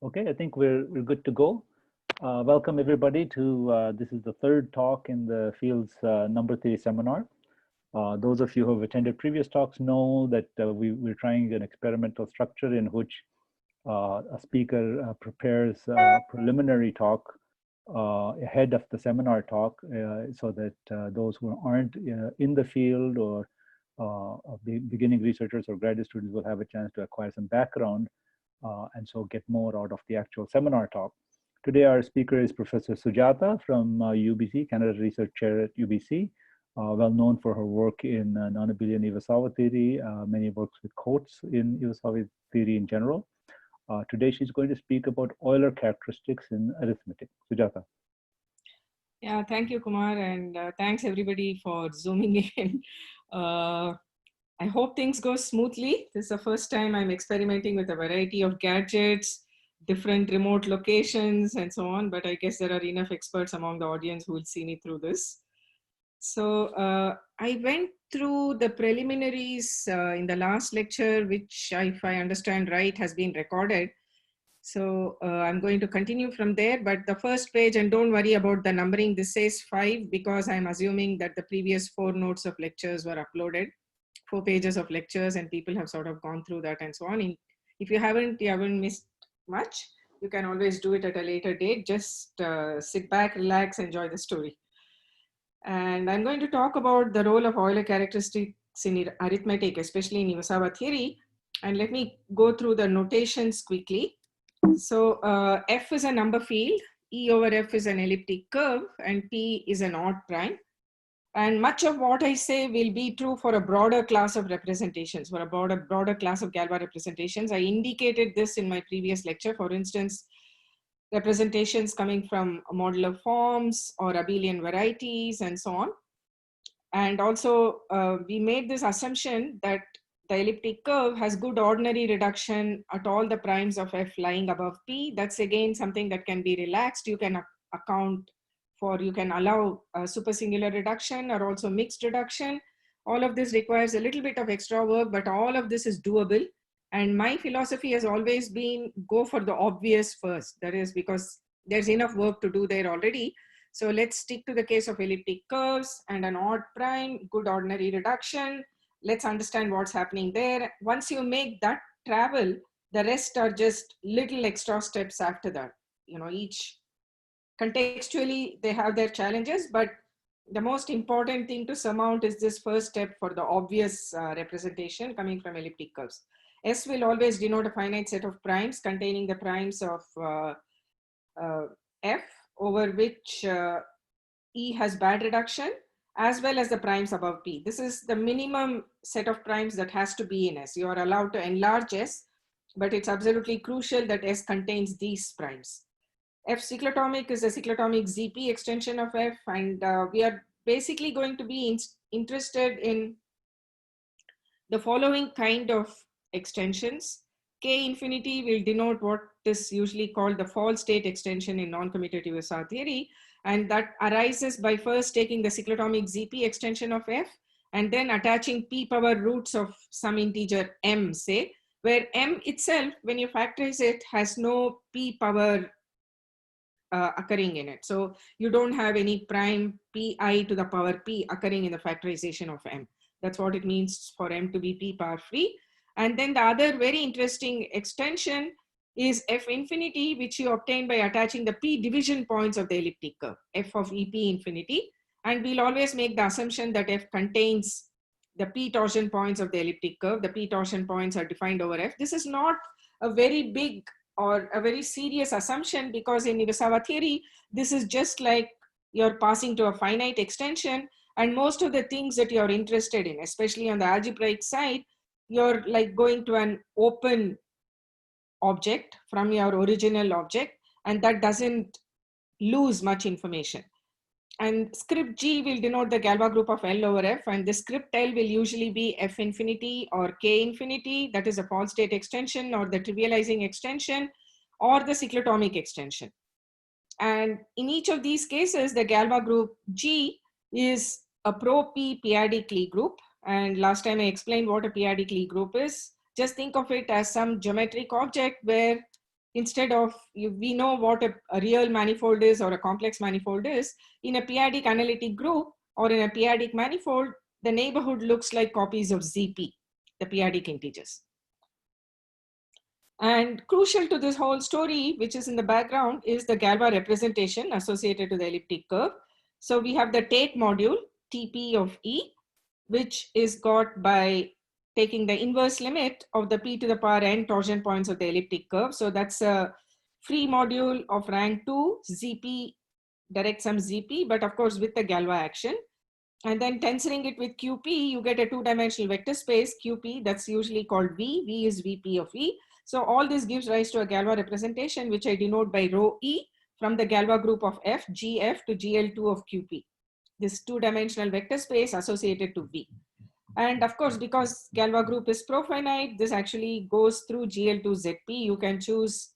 Okay, I think we're good to go. Welcome everybody to this is the third talk in the field's number theory seminar. Those of you who have attended previous talks know that we're trying an experimental structure in which a speaker prepares a preliminary talk ahead of the seminar talk so that those who aren't in the field or beginning researchers or graduate students will have a chance to acquire some background and so get more out of the actual seminar talk. Today, our speaker is Professor Sujatha from UBC, Canada Research Chair at UBC, well known for her work in non-abelian Iwasawa theory, many works with quotes in Iwasawa theory in general. Today, she's going to speak about Euler characteristics in arithmetic. Sujatha. Yeah, thank you, Kumar, and thanks everybody for zooming in. I hope things go smoothly. This is the first time I'm experimenting with a variety of gadgets, different remote locations, and so on. But I guess there are enough experts among the audience who will see me through this. So I went through the preliminaries in the last lecture, which, if I understand right, has been recorded. So I'm going to continue from there, but the first page, and don't worry about the numbering, this says 5 because I'm assuming that the previous 4 notes of lectures were uploaded, 4 pages of lectures, and people have sort of gone through that and so on. If you haven't missed much, you can always do it at a later date. Just sit back, relax, enjoy the story. And I'm going to talk about the role of Euler characteristics in arithmetic, especially in Iwasawa theory. And let me go through the notations quickly. So F is a number field, E over F is an elliptic curve, and P is an odd prime. And much of what I say will be true for a broader class of representations, for a broader class of Galois representations. I indicated this in my previous lecture. For instance, representations coming from modular forms or abelian varieties and so on. And also we made this assumption that the elliptic curve has good ordinary reduction at all the primes of F lying above P. That's again something that can be relaxed. You can account for, you can allow supersingular reduction or also mixed reduction. All of this requires a little bit of extra work, but all of this is doable. And my philosophy has always been go for the obvious first. That is because there's enough work to do there already. So let's stick to the case of elliptic curves and an odd prime, good ordinary reduction. Let's understand what's happening there. Once you make that travel, the rest are just little extra steps after that. You know, each contextually, they have their challenges, but the most important thing to surmount is this first step for the obvious representation coming from elliptic curves. S will always denote a finite set of primes containing the primes of F, over which E has bad reduction, as well as the primes above P. This is the minimum set of primes that has to be in S. You are allowed to enlarge S, but it's absolutely crucial that S contains these primes. F cyclotomic is a cyclotomic ZP extension of F, and we are basically going to be interested in the following kind of extensions. K infinity will denote what is usually called the fall state extension in non-commutative Iwasawa theory. And that arises by first taking the cyclotomic ZP extension of F and then attaching P power roots of some integer M, say, where M itself, when you factorize it, has no P power occurring in it. So you don't have any prime Pi to the power P occurring in the factorization of M. That's what it means for M to be P power free. And then the other very interesting extension is F infinity, which you obtain by attaching the P division points of the elliptic curve, F of EP infinity. And we'll always make the assumption that F contains the P torsion points of the elliptic curve. The P torsion points are defined over F. This is not a very big or a very serious assumption, because in Iwasawa theory, this is just like you're passing to a finite extension, and most of the things that you're interested in, especially on the algebraic side, you're like going to an open object from your original object, and that doesn't lose much information. And script G will denote the Galois group of L over F, and the script L will usually be F infinity or K infinity, that is a fall state extension or the trivializing extension or the cyclotomic extension. And in each of these cases, the Galois group G is a pro-P p-adic Lie group. And last time I explained what a p-adic Lie group is. Just think of it as some geometric object where instead of, we know what a real manifold is or a complex manifold is. In a p-adic analytic group or in a p-adic manifold, the neighborhood looks like copies of ZP, the p-adic integers. And crucial to this whole story, which is in the background, is the Galois representation associated to the elliptic curve. So we have the Tate module, TP of E, which is got by taking the inverse limit of the p to the power n torsion points of the elliptic curve. So that's a free module of rank 2, ZP, direct sum ZP, but of course with the Galois action. And then tensoring it with QP, you get a two-dimensional vector space, QP, that's usually called V. V is VP of E. So all this gives rise to a Galois representation, which I denote by rho E from the Galois group of F, GF to GL2 of QP. This two-dimensional vector space associated to V. And of course, because Galois group is profinite, this actually goes through GL2ZP. You can choose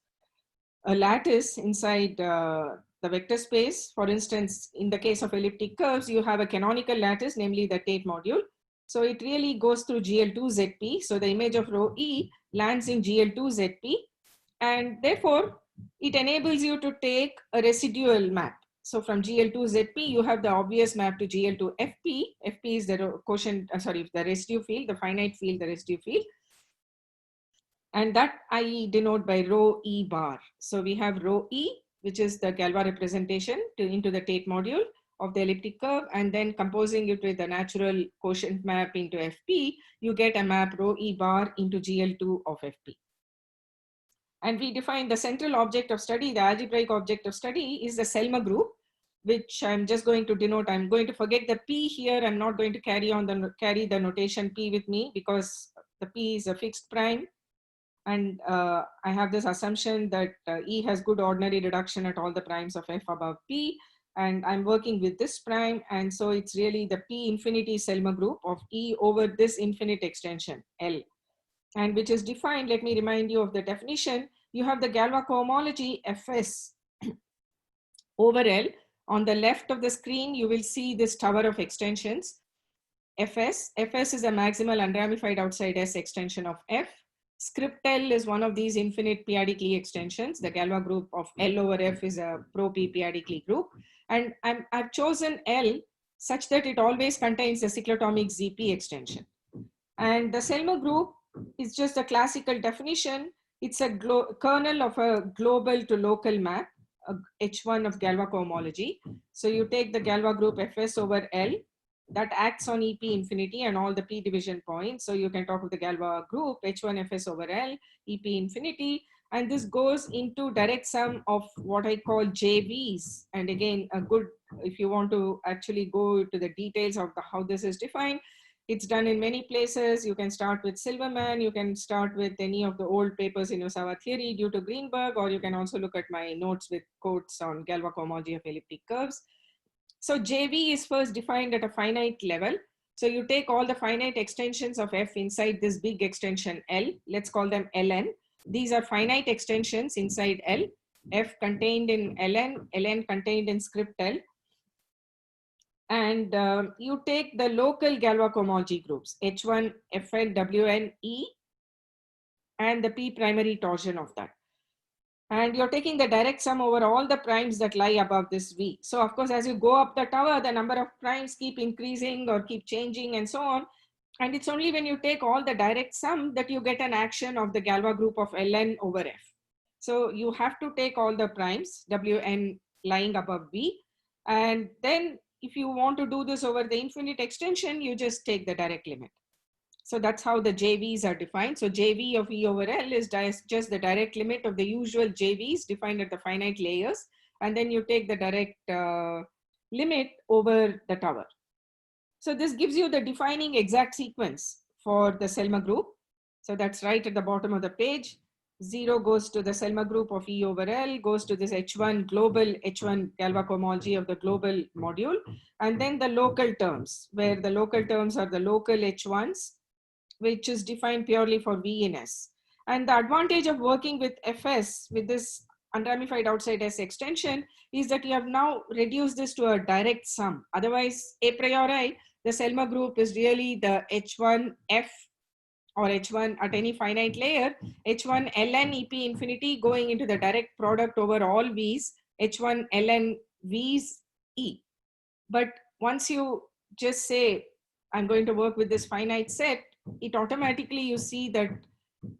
a lattice inside the vector space. For instance, in the case of elliptic curves, you have a canonical lattice, namely the Tate module. So it really goes through GL2ZP. So the image of rho E lands in GL2ZP. And therefore, it enables you to take a residual map. So from GL2ZP, you have the obvious map to GL2FP. FP is the quotient, the residue field, the finite field, the residue field. And that I denote by rho E bar. So we have rho E, which is the Galois representation into the Tate module of the elliptic curve, and then composing it with the natural quotient map into FP, you get a map rho E bar into GL2 of FP. And we define the central object of study, the algebraic object of study is the Selmer group, which I'm just going to denote. I'm going to forget the P here. I'm not going to carry the notation P with me because the P is a fixed prime. And I have this assumption that E has good ordinary reduction at all the primes of F above P. And I'm working with this prime. And so it's really the P infinity Selmer group of E over this infinite extension, L. And which is defined, let me remind you of the definition. You have the Galois cohomology Fs over L. On the left of the screen, you will see this tower of extensions. Fs is a maximal unramified outside S extension of F. Script L is one of these infinite p-adic Lie extensions. The Galois group of L over F is a pro-P p-adic Lie group. And I've chosen L such that it always contains the cyclotomic ZP extension. And the Selmer group is just a classical definition. It's a kernel of a global to local map, H1 of Galois cohomology. So you take the Galois group Fs over L, that acts on EP infinity and all the P division points. So you can talk of the Galois group H1 Fs over L, EP infinity. And this goes into direct sum of what I call JVs. And again, if you want to actually go to the details of how this is defined, it's done in many places. You can start with Silverman. You can start with any of the old papers in Usawa theory due to Greenberg, or you can also look at my notes with quotes on Galois cohomology of elliptic curves. So JV is first defined at a finite level. So you take all the finite extensions of F inside this big extension L. Let's call them Ln. These are finite extensions inside L. F contained in Ln, Ln contained in script L. And you take the local Galois cohomology groups, H1, Fn, Wn, E, and the P primary torsion of that. And you're taking the direct sum over all the primes that lie above this V. So of course, as you go up the tower, the number of primes keep increasing or keep changing and so on. And it's only when you take all the direct sum that you get an action of the Galois group of Ln over F. So you have to take all the primes, Wn lying above V. And then if you want to do this over the infinite extension, you just take the direct limit. So that's how the JVs are defined. So JV of E over L is just the direct limit of the usual JVs defined at the finite layers. And then you take the direct limit over the tower. So this gives you the defining exact sequence for the Selmer group. So that's right at the bottom of the page. 0 goes to the Selmer group of E over L, goes to this H1 global H1 Galois cohomology of the global module, and then the local terms, where the local terms are the local H1s, which is defined purely for V in S. And the advantage of working with Fs with this unramified outside S extension is that you have now reduced this to a direct sum. Otherwise, a priori, the Selmer group is really the H1 F or H1 at any finite layer, H1 ln EP infinity going into the direct product over all V's, H1 ln V's E. But once you just say, I'm going to work with this finite set, it automatically you see that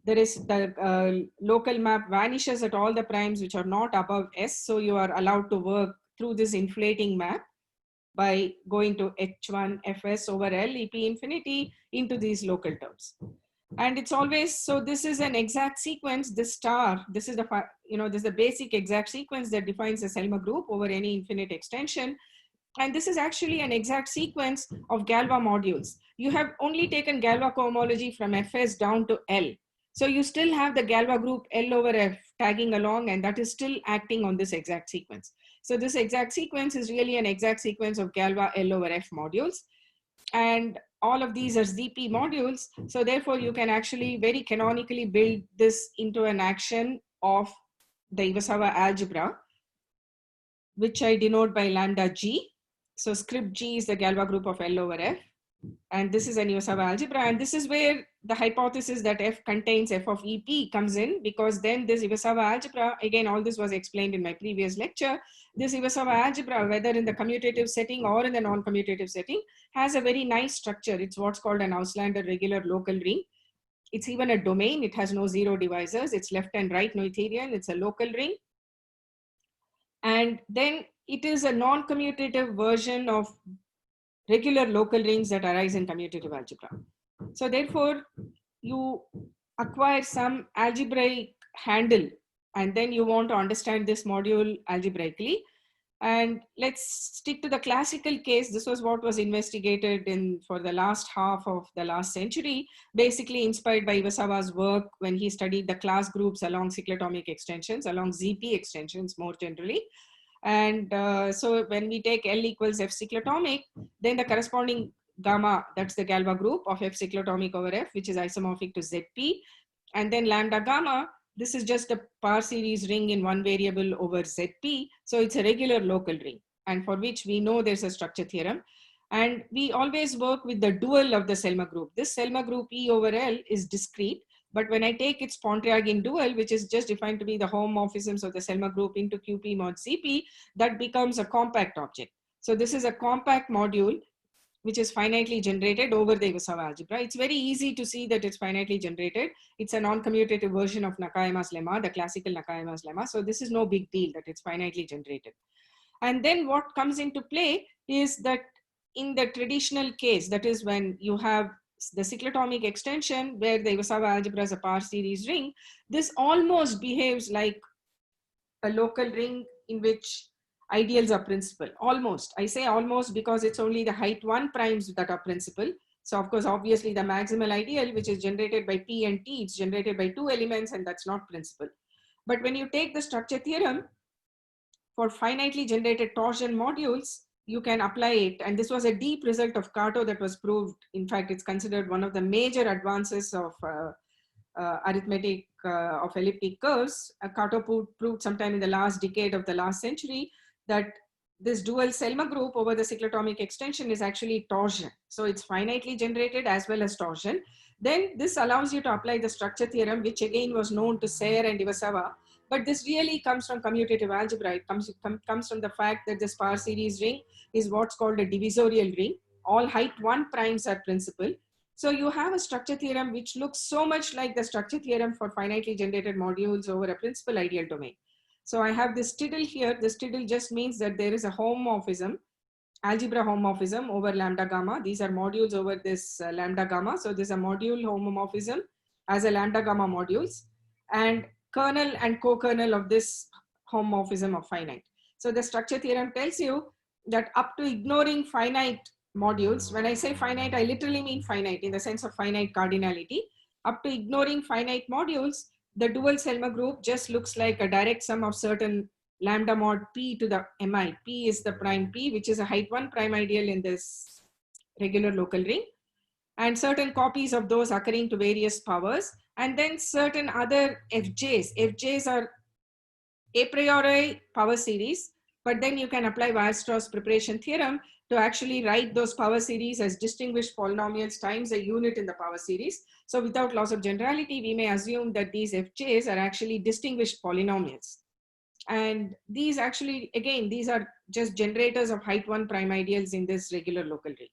there is the local map vanishes at all the primes which are not above S. So you are allowed to work through this inflating map by going to H1 Fs over L EP infinity into these local terms. And it's always, so this is an exact sequence, this star, this is the, this is the basic exact sequence that defines the Selma group over any infinite extension. And this is actually an exact sequence of Galois modules. You have only taken Galois cohomology from Fs down to L. So you still have the Galois group L over F tagging along, and that is still acting on this exact sequence. So this exact sequence is really an exact sequence of Galois L over F modules. And all of these are ZP modules. So therefore you can actually very canonically build this into an action of the Iwasawa algebra, which I denote by lambda G. So script G is the Galois group of L over F. And this is an Iwasawa algebra. And this is where the hypothesis that F contains F of EP comes in, because then this Iwasawa algebra, again, all this was explained in my previous lecture, this Iwasawa algebra, whether in the commutative setting or in the non-commutative setting, has a very nice structure. It's what's called an Auslander regular local ring. It's even a domain. It has no zero divisors. It's left and right Noetherian. It's a local ring. And then it is a non-commutative version of regular local rings that arise in commutative algebra. So therefore, you acquire some algebraic handle, and then you want to understand this module algebraically. And let's stick to the classical case. This was what was investigated for the last half of the last century, basically inspired by Iwasawa's work when he studied the class groups along cyclotomic extensions, along ZP extensions more generally. And so when we take L equals F cyclotomic, then the corresponding gamma, that's the Galois group of F cyclotomic over F, which is isomorphic to ZP. And then lambda gamma, this is just a power series ring in one variable over ZP. So it's a regular local ring, and for which we know there's a structure theorem. And we always work with the dual of the Selma group. This Selma group E over L is discrete. But when I take its Pontryagin dual, which is just defined to be the homomorphisms of the Selma group into QP mod CP, that becomes a compact object. So this is a compact module, which is finitely generated over the Iwasawa algebra. It's very easy to see that it's finitely generated. It's a non-commutative version of Nakayama's lemma, the classical Nakayama's lemma. So this is no big deal that it's finitely generated. And then what comes into play is that in the traditional case, that is when you have the cyclotomic extension where the Iwasawa algebra is a power series ring, this almost behaves like a local ring in which ideals are principal. Almost. I say almost because it's only the height 1 primes that are principal. So of course, obviously the maximal ideal, which is generated by P and T, it's generated by 2 elements, and that's not principal. But when you take the structure theorem for finitely generated torsion modules, you can apply it. And this was a deep result of Kato that was proved. In fact, it's considered one of the major advances of arithmetic of elliptic curves. Kato proved sometime in the last decade of the last century that this dual Selma group over the cyclotomic extension is actually torsion. So it's finitely generated as well as torsion. Then this allows you to apply the structure theorem, which again was known to Sayre and Iwasawa. But this really comes from commutative algebra. It comes from the fact that this power series ring is what's called a divisorial ring. All height 1 primes are principal. So you have a structure theorem which looks so much like the structure theorem for finitely generated modules over a principal ideal domain. So I have this tiddle here. This tiddle just means that there is a homomorphism, algebra homomorphism over lambda gamma. These are modules over this lambda gamma. So there's a module homomorphism as a lambda gamma modules, and kernel and co-kernel of this homomorphism of finite. So the structure theorem tells you that up to ignoring finite modules, when I say finite, I literally mean finite in the sense of finite cardinality. Up to ignoring finite modules, the dual Selma group just looks like a direct sum of certain lambda mod P to the Mi. P is the prime P, which is a height 1 prime ideal in this regular local ring, and certain copies of those occurring to various powers, and then certain other FJs. FJs are a priori power series, but then you can apply Weierstrass preparation theorem to actually write those power series as distinguished polynomials times a unit in the power series. So without loss of generality, we may assume that these fj's are actually distinguished polynomials. And these actually, again, these are just generators of height 1 prime ideals in this regular local ring.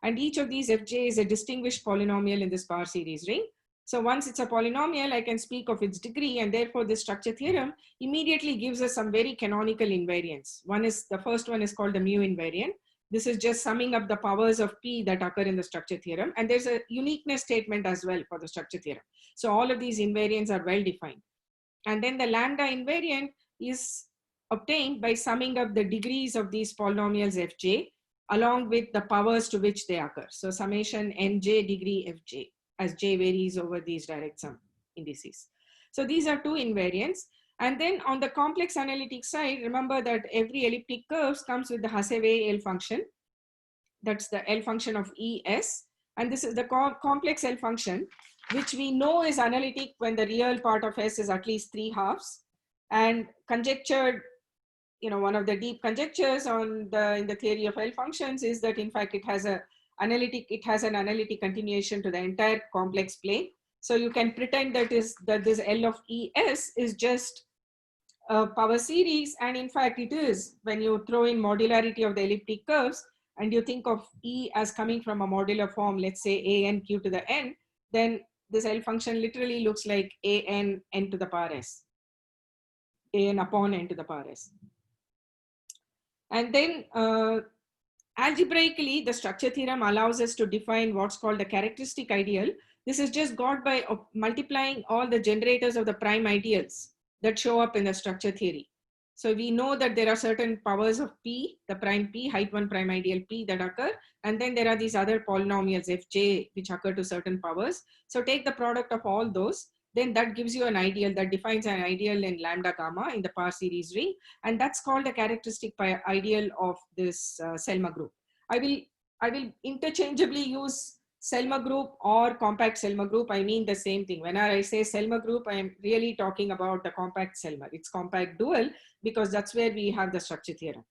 And each of these fj is a distinguished polynomial in this power series ring. So once it's a polynomial, I can speak of its degree, and therefore this structure theorem immediately gives us some very canonical invariants. The first one is called the mu invariant. This is just summing up the powers of P that occur in the structure theorem. And there's a uniqueness statement as well for the structure theorem. So all of these invariants are well defined. And then the lambda invariant is obtained by summing up the degrees of these polynomials fj along with the powers to which they occur. So summation nj degree fj, as j varies over these direct sum indices. So these are two invariants. And then on the complex analytic side, remember that every elliptic curves comes with the Hasevé L function. That's the L function of ES. And this is the complex L function, which we know is analytic when the real part of S is at least 3/2. And conjectured, one of the deep conjectures in the theory of L functions is that in fact it has an analytic continuation to the entire complex plane. So you can pretend that this L of ES is just a power series, and in fact it is when you throw in modularity of the elliptic curves and you think of E as coming from a modular form, let's say an q to the n, then this L function literally looks like an n to the power s, an upon n to the power s. And then algebraically, the structure theorem allows us to define what's called the characteristic ideal. This is just got by multiplying all the generators of the prime ideals that show up in the structure theory. So we know that there are certain powers of P, the prime P, height 1 prime ideal P that occur. And then there are these other polynomials Fj, which occur to certain powers. So take the product of all those, then that gives you an ideal that defines an ideal in lambda gamma in the power series ring. And that's called the characteristic ideal of this Selma group. I will interchangeably use Selma group or compact Selma group. I mean the same thing. Whenever I say Selma group, I am really talking about the compact Selma. It's compact dual because that's where we have the structure theorem.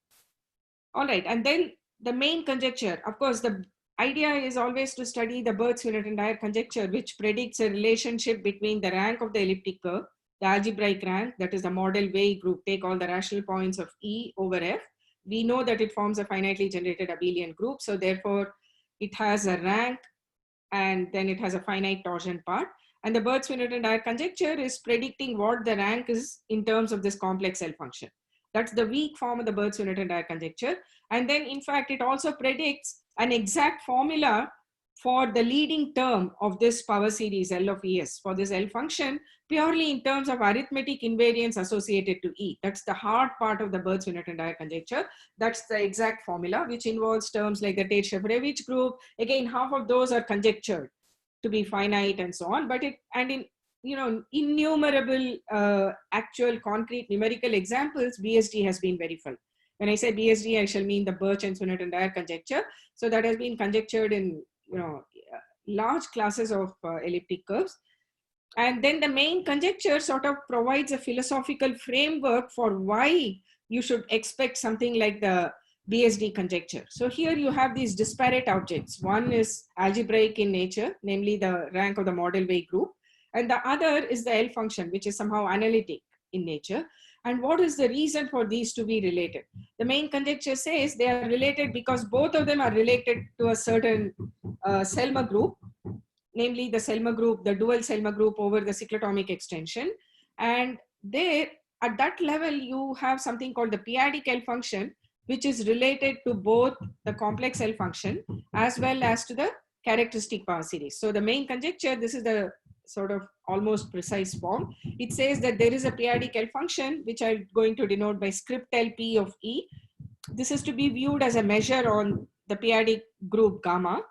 All right, and then the main conjecture. Of course, the idea is always to study the Burt-Swinnerton and Dyer conjecture, which predicts a relationship between the rank of the elliptic curve, the algebraic rank, that is the model Weil group, take all the rational points of E over F. We know that it forms a finitely generated abelian group. So therefore, it has a rank and then it has a finite torsion part. And the Burt-Swinnerton and Dyer conjecture is predicting what the rank is in terms of this complex L function. That's the weak form of the Burt-Swinnerton and Dyer conjecture. And then in fact, it also predicts an exact formula for the leading term of this power series L of ES for this L function, purely in terms of arithmetic invariance associated to E. That's the hard part of the Burt-Swinnerton and Dyer conjecture. That's the exact formula, which involves terms like the Tate-Shefarevich group. Again, half of those are conjectured to be finite and so on, but in innumerable actual concrete numerical examples, BSD has been verified. When I say BSD, I shall mean the Birch and Swinnerton and Dyer conjecture. So that has been conjectured in large classes of elliptic curves. And then the main conjecture sort of provides a philosophical framework for why you should expect something like the BSD conjecture. So here you have these disparate objects. One is algebraic in nature, namely the rank of the model Weil group. And the other is the L function, which is somehow analytic in nature. And what is the reason for these to be related? The main conjecture says they are related because both of them are related to a certain Selma group, namely the Selma group, the dual Selma group over the cyclotomic extension. And there, at that level, you have something called the p-adic L function, which is related to both the complex L function as well as to the characteristic power series. So the main conjecture, this is the sort of almost precise form. It says that there is a p-adic L function, which I'm going to denote by script LP of E. This is to be viewed as a measure on the p-adic group gamma.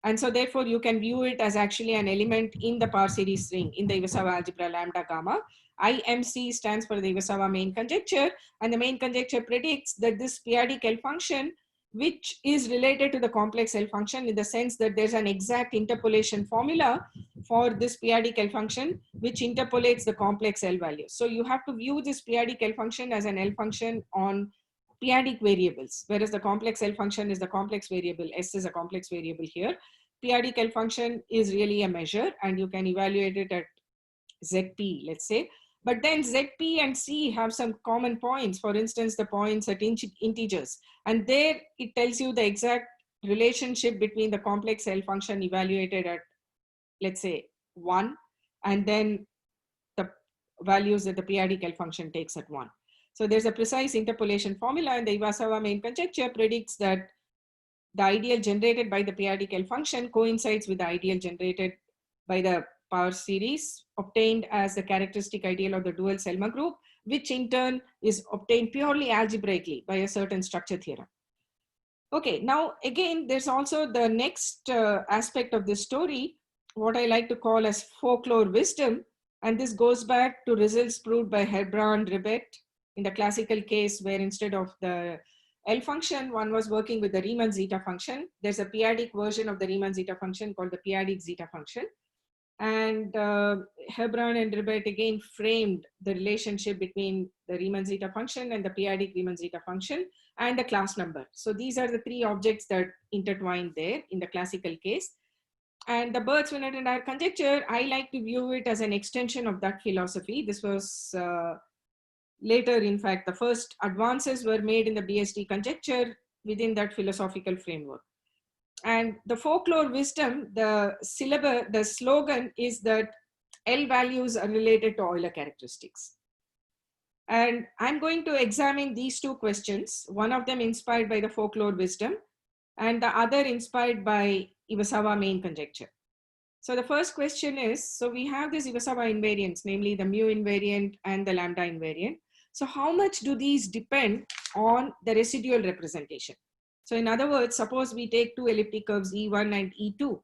And so therefore you can view it as actually an element in the power series ring in the Iwasawa algebra lambda gamma. IMC stands for the Iwasawa main conjecture, and the main conjecture predicts that this p-adic L function, which is related to the complex L function in the sense that there's an exact interpolation formula for this p-adic L function, which interpolates the complex L values. So you have to view this p-adic L function as an L function on p-adic variables, whereas the complex L function is the complex variable. S is a complex variable here. P-adic L function is really a measure, and you can evaluate it at ZP, let's say. But then ZP and C have some common points. For instance, the points at integers. And there it tells you the exact relationship between the complex L function evaluated at, let's say, 1, and then the values that the p-adic L function takes at 1. So there's a precise interpolation formula, and the Iwasawa main conjecture predicts that the ideal generated by the p-adic L function coincides with the ideal generated by the power series obtained as the characteristic ideal of the dual Selma group, which in turn is obtained purely algebraically by a certain structure theorem. Okay, now again, there's also the next aspect of this story, what I like to call as folklore wisdom. And this goes back to results proved by Herbrand Ribet in the classical case where instead of the L function, one was working with the Riemann zeta function. There's a p-adic version of the Riemann zeta function called the p-adic zeta function. And Herbrand and Ribet again framed the relationship between the Riemann zeta function and the p-adic Riemann zeta function and the class number. So these are the three objects that intertwine there in the classical case. And the Bird-Swinnerton and Dyer conjecture, I like to view it as an extension of that philosophy. This was later, in fact, the first advances were made in the BSD conjecture within that philosophical framework. And the folklore wisdom, the slogan is that L values are related to Euler characteristics. And I'm going to examine these two questions, one of them inspired by the folklore wisdom and the other inspired by Iwasawa main conjecture. So the first question is, so we have these Iwasawa invariants, namely the mu invariant and the lambda invariant. So how much do these depend on the residual representation? So in other words, suppose we take two elliptic curves E1 and E2,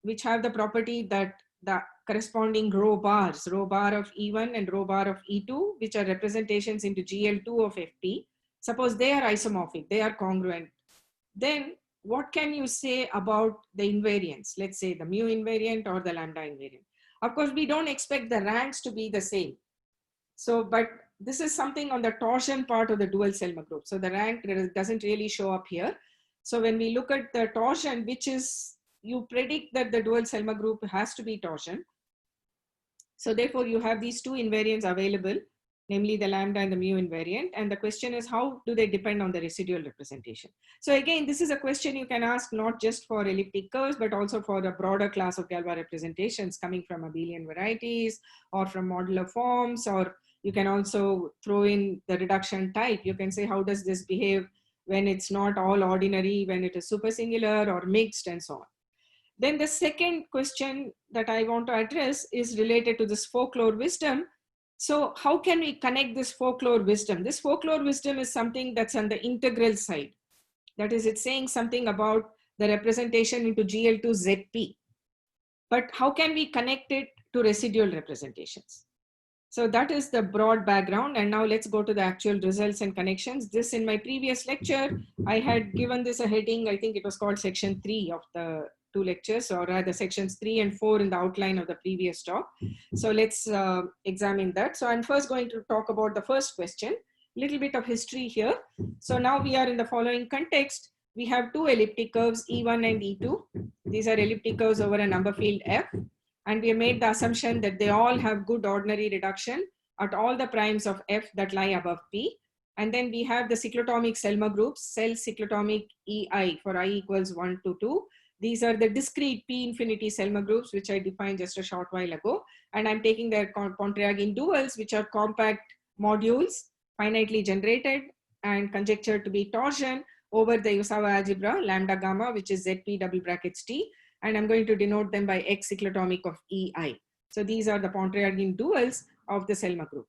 which have the property that the corresponding rho bar of E1 and rho bar of E2, which are representations into GL2 of FP, suppose they are isomorphic, they are congruent, then what can you say about the invariants? Let's say the mu invariant or the lambda invariant. Of course, we don't expect the ranks to be the same. So, but this is something on the torsion part of the dual Selma group. So the rank doesn't really show up here. So when we look at the torsion, which is, you predict that the dual Selma group has to be torsion. So therefore you have these two invariants available, namely the lambda and the mu invariant. And the question is, how do they depend on the residual representation? So again, this is a question you can ask not just for elliptic curves, but also for the broader class of Galois representations coming from abelian varieties or from modular forms, or you can also throw in the reduction type. You can say, how does this behave when it's not all ordinary, when it is supersingular or mixed and so on. Then the second question that I want to address is related to this folklore wisdom. So how can we connect this folklore wisdom? This folklore wisdom is something that's on the integral side. That is, it's saying something about the representation into GL2 ZP. But how can we connect it to residual representations? So that is the broad background. And now let's go to the actual results and connections. This, in my previous lecture, I had given this a heading. I think it was called section 3 of the 2 lectures, or rather sections 3 and 4 in the outline of the previous talk. So let's examine that. So I'm first going to talk about the first question, little bit of history here. So now we are in the following context. We have two elliptic curves, E1 and E2. These are elliptic curves over a number field F. And we have made the assumption that they all have good ordinary reduction at all the primes of F that lie above P. And then we have the cyclotomic Selma groups, cell cyclotomic EI for I equals 1 to 2. These are the discrete P infinity Selma groups, which I defined just a short while ago. And I'm taking their Pontryagin duals, which are compact modules, finitely generated and conjectured to be torsion over the Iwasawa algebra, lambda gamma, which is ZP double brackets T. And I'm going to denote them by X cyclotomic of EI. So these are the Pontryagin duals of the Selma group.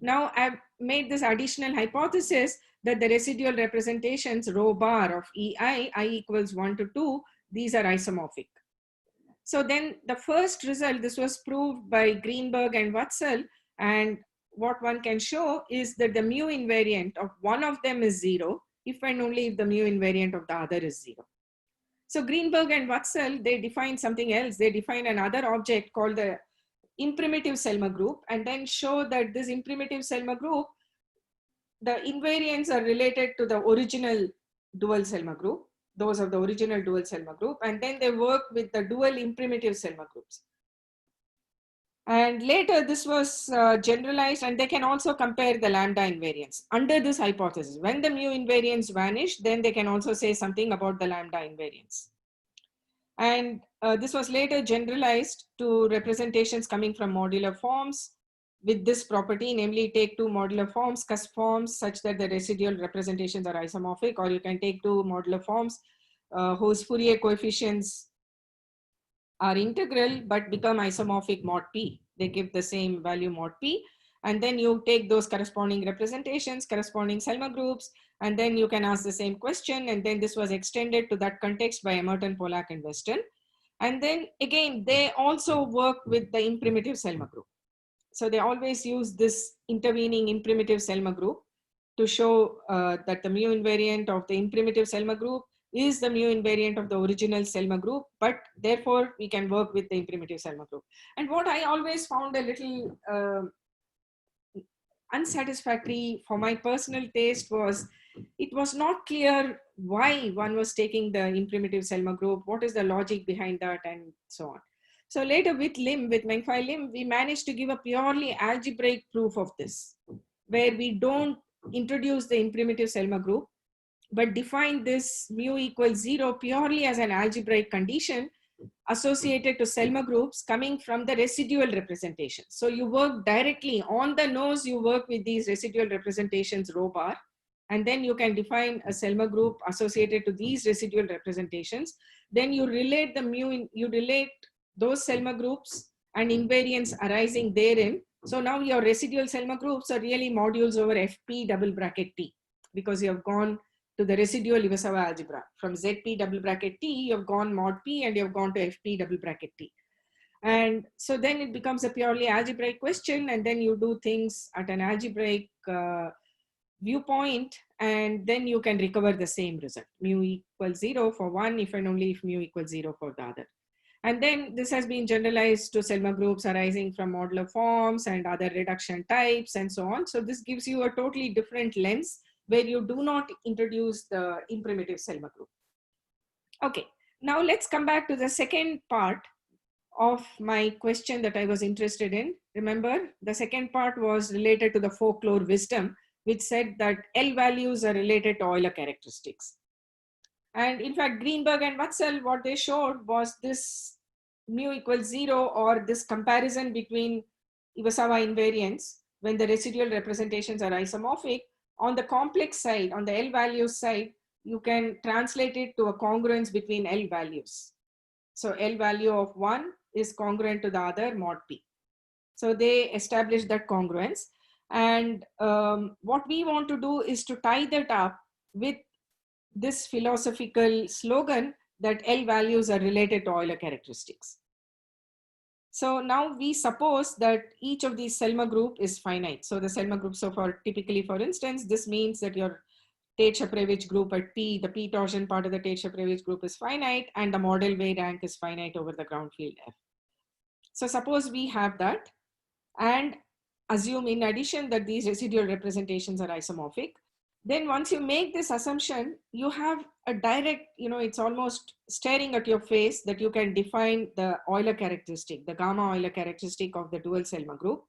Now I've made this additional hypothesis that the residual representations rho bar of EI, I equals 1 to 2, these are isomorphic. So then the first result, this was proved by Greenberg and Wurtzel, and what one can show is that the mu invariant of one of them is 0, if and only if the mu invariant of the other is 0. So Greenberg and Wurtzel, they define something else. They define another object called the imprimitive Selma group, and then show that this imprimitive Selma group, the invariants are related to the original dual Selma group, those of the original dual Selma group, and then they work with the dual imprimitive Selma groups. And later this was generalized, and they can also compare the lambda invariants under this hypothesis. When the mu invariants vanish, then they can also say something about the lambda invariants. And this was later generalized to representations coming from modular forms with this property, namely take two modular forms, cusp forms, such that the residual representations are isomorphic, or you can take two modular forms whose Fourier coefficients are integral but become isomorphic mod p. They give the same value mod p. And then you take those corresponding representations, corresponding Selma groups, and then you can ask the same question. And then this was extended to that context by Emerton, Pollack, and Weston. And then again, they also work with the imprimitive Selma group. So they always use this intervening imprimitive Selma group to show that the mu invariant of the imprimitive Selma group is the mu invariant of the original Selma group, but therefore we can work with the imprimitive Selma group. And what I always found a little unsatisfactory for my personal taste was, it was not clear why one was taking the imprimitive Selma group, what is the logic behind that, and so on. So later with Lim, with Mengfei Lim, we managed to give a purely algebraic proof of this, where we don't introduce the imprimitive Selma group, but define this mu equals 0 purely as an algebraic condition associated to Selma groups coming from the residual representations. So you work directly on the nose, you work with these residual representations rho bar, and then you can define a Selma group associated to these residual representations. Then you relate the mu, you relate those Selma groups and invariants arising therein. So now your residual Selma groups are really modules over Fp double bracket T, because you have gone to the residual Iwasawa algebra. From Zp double bracket T, you have gone mod P and you have gone to Fp double bracket T. And so then it becomes a purely algebraic question, and then you do things at an algebraic viewpoint, and then you can recover the same result. Mu equals 0 for one, if and only if mu equals 0 for the other. And then this has been generalized to Selma groups arising from modular forms and other reduction types and so on. So this gives you a totally different lens where you do not introduce the imprimitive Selma group. Okay, now let's come back to the second part of my question that I was interested in. Remember, the second part was related to the folklore wisdom, which said that L values are related to Euler characteristics. And in fact, Greenberg and Wurzel, what they showed was this mu equals 0, or this comparison between Iwasawa invariants when the residual representations are isomorphic. On the complex side, on the L values side, you can translate it to a congruence between L values. So L value of one is congruent to the other mod P. So they established that congruence. And what we want to do is to tie that up with this philosophical slogan that L values are related to Euler characteristics. So now we suppose that each of these Selma group is finite. So the Selma group, so for typically, for instance, this means that your Tate-Shaprevich group at P, the P torsion part of the Tate-Shaprevich group is finite, and the model way rank is finite over the ground field F. So suppose we have that, and assume in addition that these residual representations are isomorphic. Then once you make this assumption, you have a direct, it's almost staring at your face that you can define the Euler characteristic, the gamma Euler characteristic of the dual Selma group.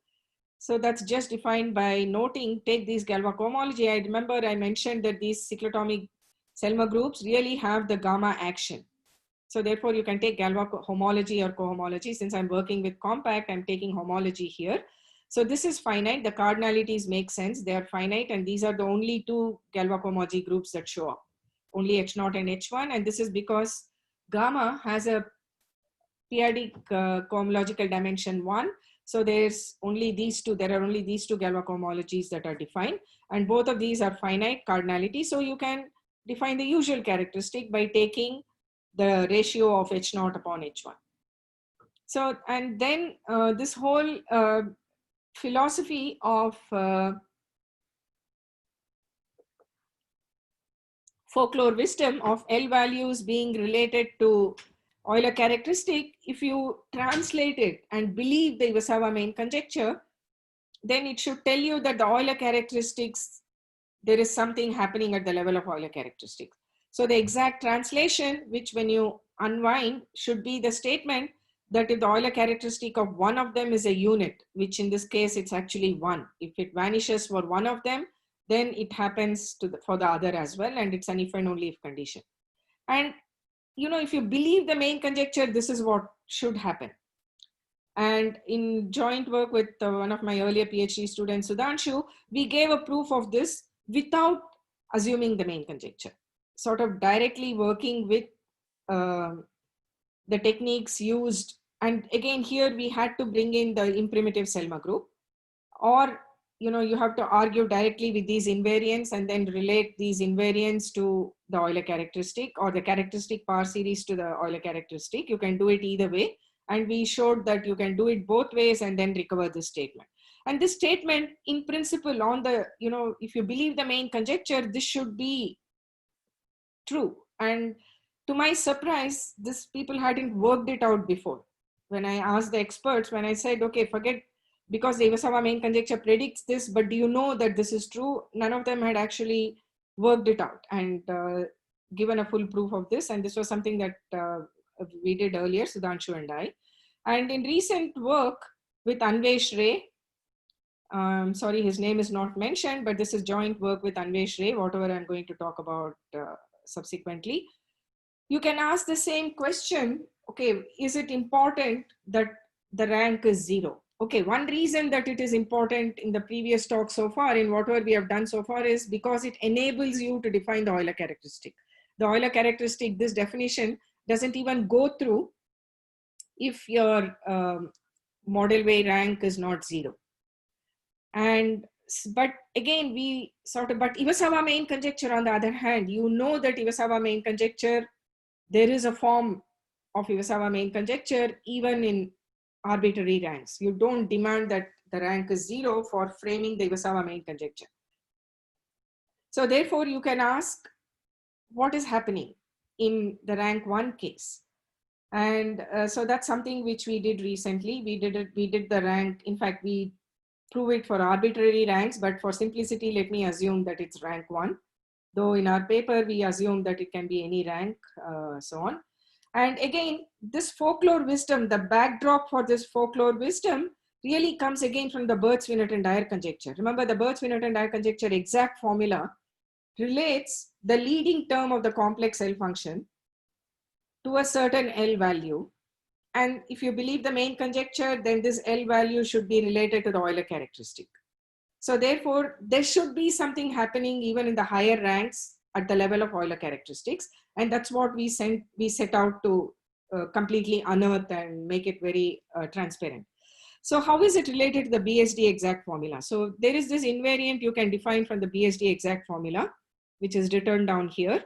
So that's just defined by noting, take these Galois cohomology. I remember I mentioned that these cyclotomic Selma groups really have the gamma action. So therefore you can take Galois homology or cohomology. Since I'm working with compact, I'm taking homology here. So this is finite. The cardinalities make sense. They are finite, and these are the only two Galois cohomology groups that show up. Only H0 and H1, and this is because gamma has a p-adic cohomological dimension 1. So there's only these two. There are only these two Galois cohomologies that are defined, and both of these are finite cardinality. So you can define the usual characteristic by taking the ratio of H0 upon H1. So, and then this whole philosophy of folklore wisdom of L values being related to Euler characteristic, if you translate it and believe the Iwasawa main conjecture, then it should tell you that the Euler characteristics there is something happening at the level of Euler characteristics. So the exact translation, which when you unwind, should be the statement that if the Euler characteristic of one of them is a unit, which in this case it's actually 1. If it vanishes for one of them, then it happens for the other as well, and it's an if and only if condition. And if you believe the main conjecture, this is what should happen. And in joint work with one of my earlier PhD students, Sudhanshu, we gave a proof of this without assuming the main conjecture, sort of directly working with the techniques used. And again, here we had to bring in the imprimitive Selma group, or you have to argue directly with these invariants and then relate these invariants to the Euler characteristic, or the characteristic power series to the Euler characteristic. You can do it either way. And we showed that you can do it both ways and then recover this statement. And this statement, in principle, on the, if you believe the main conjecture, this should be true. And to my surprise, people hadn't worked it out before. When I asked the experts, when I said, okay, forget, because the Iwasawa main conjecture predicts this, but do you know that this is true? None of them had actually worked it out and given a full proof of this. And this was something that we did earlier, Sudhanshu and I. And in recent work with Anvesh Ray, sorry, his name is not mentioned, but this is joint work with Anvesh Ray, whatever I'm going to talk about subsequently. You can ask the same question, okay, is it important that the rank is 0? Okay, one reason that it is important in the previous talk so far, in whatever we have done so far, is because it enables you to define the Euler characteristic. The Euler characteristic, this definition doesn't even go through if your model way rank is not 0. But again, but Iwasawa main conjecture, on the other hand, that Iwasawa main conjecture, there is a form of Iwasawa main conjecture even in arbitrary ranks. You don't demand that the rank is 0 for framing the Iwasawa main conjecture. So therefore, you can ask what is happening in the rank 1 case. And so that's something which we did recently. We did the rank. In fact, we prove it for arbitrary ranks, but for simplicity, let me assume that it's rank 1. Though in our paper, we assume that it can be any rank, so on. And again, this folklore wisdom, the backdrop for this folklore wisdom really comes again from the Burt-Swinnerton and Dyer conjecture. Remember, the Burt-Swinnerton and Dyer conjecture exact formula relates the leading term of the complex L function to a certain L value. And if you believe the main conjecture, then this L value should be related to the Euler characteristic. So therefore, there should be something happening even in the higher ranks at the level of Euler characteristics. And that's what we set out to completely unearth and make it very transparent. So how is it related to the BSD exact formula? So there is this invariant you can define from the BSD exact formula, which is written down here.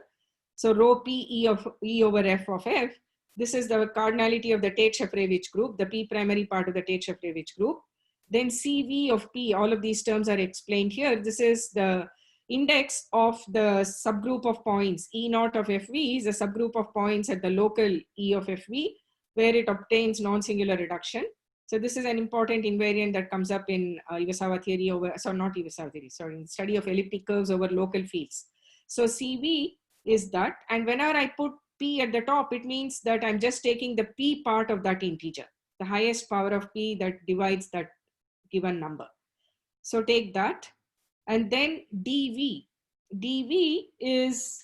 So rho P E over F of F. This is the cardinality of the Tate-Shafarevich group, the P primary part of the Tate-Shafarevich group. Then CV of P, all of these terms are explained here. This is the index of the subgroup of points. E naught of FV is a subgroup of points at the local E of FV, where it obtains non-singular reduction. So this is an important invariant that comes up in Iwasawa theory not Iwasawa theory, sorry, in study of elliptic curves over local fields. So CV is that, and whenever I put P at the top, it means that I'm just taking the P part of that integer, the highest power of P that divides that given number. So take that, and then DV. DV is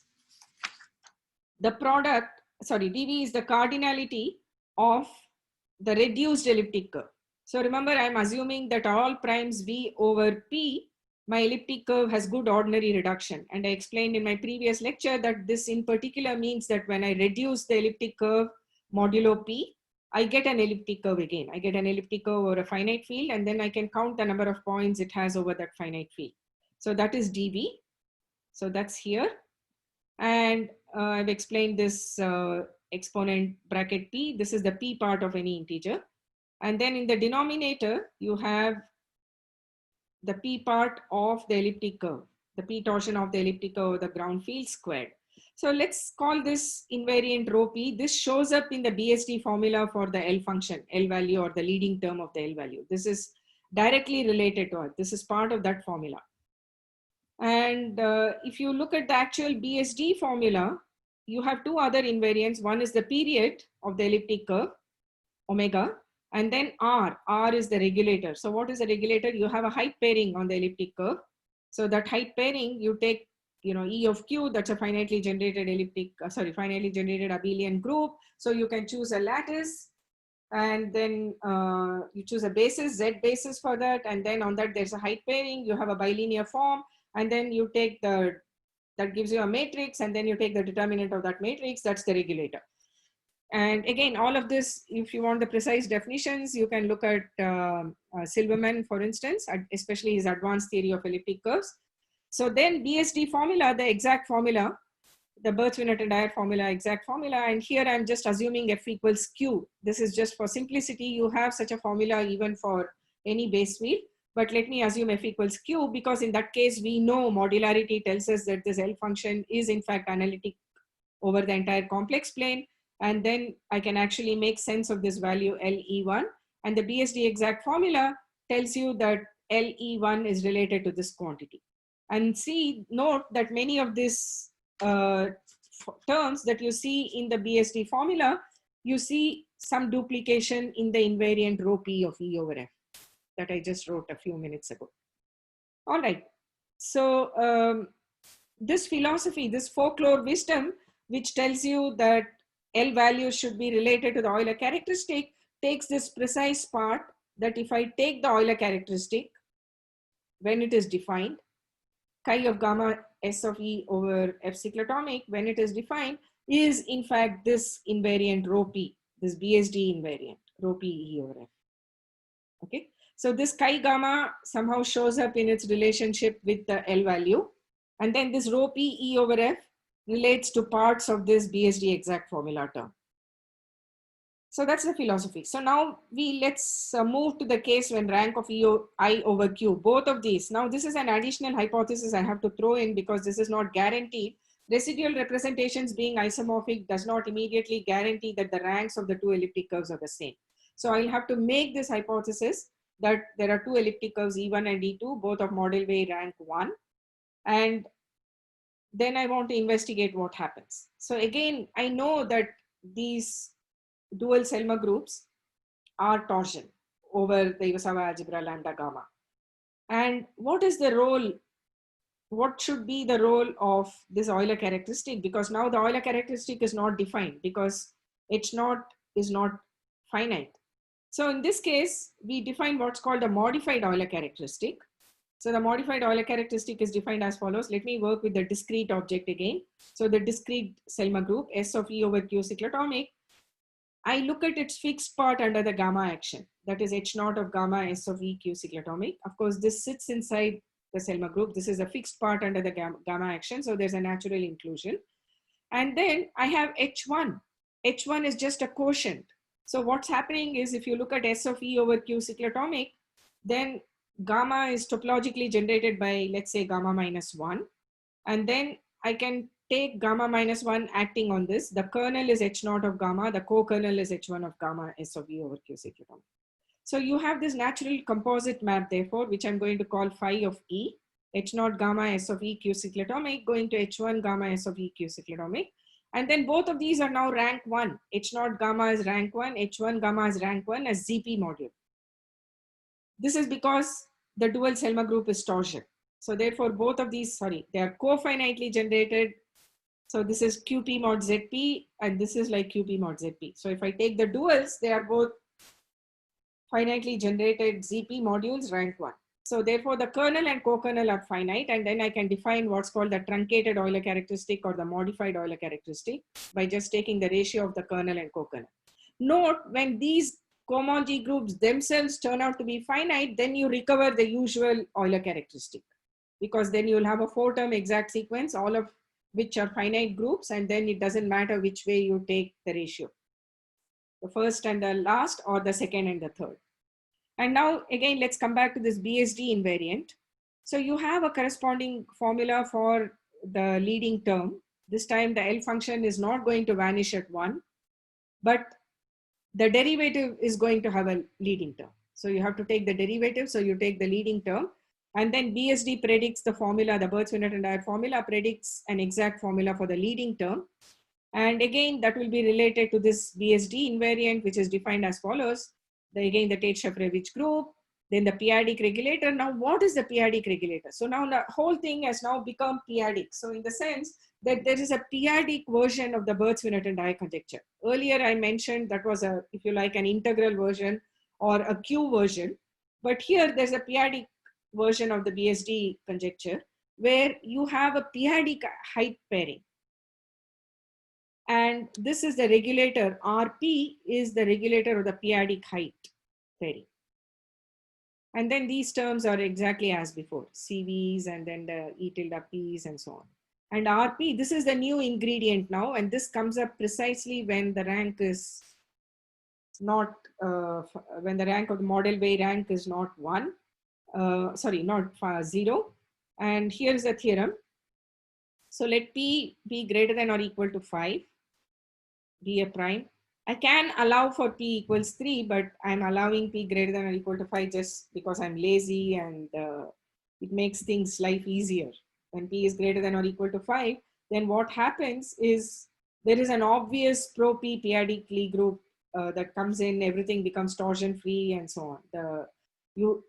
the product, sorry, DV is the cardinality of the reduced elliptic curve. So remember, I'm assuming that all primes V over P, my elliptic curve has good ordinary reduction. And I explained in my previous lecture that this in particular means that when I reduce the elliptic curve modulo P, I get an elliptic curve again. I get an elliptic curve over a finite field, and then I can count the number of points it has over that finite field. So that is dV. So that's here. And I've explained this exponent bracket P. This is the P part of any integer. And then in the denominator, you have the P part of the elliptic curve, the P torsion of the elliptic curve over the ground field squared. So let's call this invariant rho P. This shows up in the BSD formula for the L function, L value, or the leading term of the L value. This is directly related to it. This is part of that formula. And if you look at the actual BSD formula, you have two other invariants. One is the period of the elliptic curve, omega, and then R. R is the regulator. So what is the regulator? You have a height pairing on the elliptic curve. So that height pairing, you take, E of Q, that's a finitely generated finitely generated abelian group. So you can choose a lattice, and then you choose a basis, Z basis for that. And then on that, there's a height pairing. You have a bilinear form, and then you take that gives you a matrix, and then you take the determinant of that matrix. That's the regulator. And again, all of this, if you want the precise definitions, you can look at Silverman, for instance, especially his advanced theory of elliptic curves. So then BSD formula, the exact formula, the Birch-Wiener and Dyer formula, exact formula. And here I'm just assuming F equals Q. This is just for simplicity. You have such a formula even for any base field. But let me assume F equals Q, because in that case, we know modularity tells us that this L function is in fact analytic over the entire complex plane. And then I can actually make sense of this value LE1. And the BSD exact formula tells you that LE1 is related to this quantity. And note that many of these terms that you see in the BSD formula, you see some duplication in the invariant rho P of E over F that I just wrote a few minutes ago. All right. So this philosophy, this folklore wisdom, which tells you that L values should be related to the Euler characteristic, takes this precise part that if I take the Euler characteristic when it is defined, chi of gamma S of E over F cyclotomic when it is defined is in fact this invariant rho P, this BSD invariant, rho P E over F. Okay, so this chi gamma somehow shows up in its relationship with the L value, and then this rho P E over F relates to parts of this BSD exact formula term. So that's the philosophy. So now let's move to the case when rank of I over Q, both of these. Now this is an additional hypothesis I have to throw in because this is not guaranteed. Residual representations being isomorphic does not immediately guarantee that the ranks of the two elliptic curves are the same. So I'll have to make this hypothesis that there are two elliptic curves E1 and E2, both of model way rank 1. And then I want to investigate what happens. So again, I know that these dual Selma groups are torsion over the Iwasawa algebra lambda gamma. And what is the role? What should be the role of this Euler characteristic? Because now the Euler characteristic is not defined because H0 is not finite. So in this case, we define what's called a modified Euler characteristic. So the modified Euler characteristic is defined as follows. Let me work with the discrete object again. So the discrete Selma group, S of E over Q cyclotomic, I look at its fixed part under the gamma action. That is H0 of gamma S of E Q cyclotomic. Of course, this sits inside the Selma group. This is a fixed part under the gamma action. So there's a natural inclusion. And then I have H1. H1 is just a quotient. So what's happening is if you look at S of E over Q cyclotomic, then gamma is topologically generated by, let's say, gamma minus 1. And then I can take gamma minus 1 acting on this. The kernel is H0 of gamma. The co-kernel is H1 of gamma S of E over Q cyclotomic. So you have this natural composite map, therefore, which I'm going to call phi of E. H0 gamma S of E Q cyclotomic going to H1 gamma S of E Q cyclotomic. And then both of these are now rank 1. H0 gamma is rank 1. H1 gamma is rank 1 as ZP module. This is because the dual Selma group is torsion. So therefore, both of these, they are co-finitely generated. So this is QP mod ZP, and this is like QP mod ZP. So if I take the duals, they are both finitely generated ZP modules rank 1. So therefore, the kernel and co-kernel are finite, and then I can define what's called the truncated Euler characteristic or the modified Euler characteristic by just taking the ratio of the kernel and co-kernel. Note, when these cohomology groups themselves turn out to be finite, then you recover the usual Euler characteristic, because then you'll have a 4-term exact sequence, all of which are finite groups, and then it doesn't matter which way you take the ratio, the first and the last or the second and the third. And now again, let's come back to this BSD invariant. So you have a corresponding formula for the leading term. This time the L function is not going to vanish at 1, but the derivative is going to have a leading term. So you have to take the derivative. So you take the leading term. And then BSD predicts the formula, the Burt-Swinnerton-Dyer formula predicts an exact formula for the leading term. And again, that will be related to this BSD invariant, which is defined as follows. Again, the Tate-Shafarevich group, then the p-adic regulator. Now, what is the p-adic regulator? So now the whole thing has now become p-adic. So in the sense that there is a p-adic version of the Burt-Swinnerton-Dyer conjecture. Earlier, I mentioned that was a, if you like, an integral version or a Q version. But here there's a p-adic version of the BSD conjecture where you have a p-adic height pairing. And this is the regulator. RP is the regulator of the p-adic height pairing. And then these terms are exactly as before, CVs and then the E tilde P's and so on. And RP, this is the new ingredient now, and this comes up precisely when the rank is not, when the rank of the model way rank is not 1, not 0. And here's the theorem. So let P be greater than or equal to 5. Be a prime. I can allow for P equals 3, but I'm allowing P greater than or equal to 5 just because I'm lazy and it makes things life easier. When P is greater than or equal to 5, then what happens is there is an obvious pro-P p-adic Lie group that comes in, everything becomes torsion free and so on. You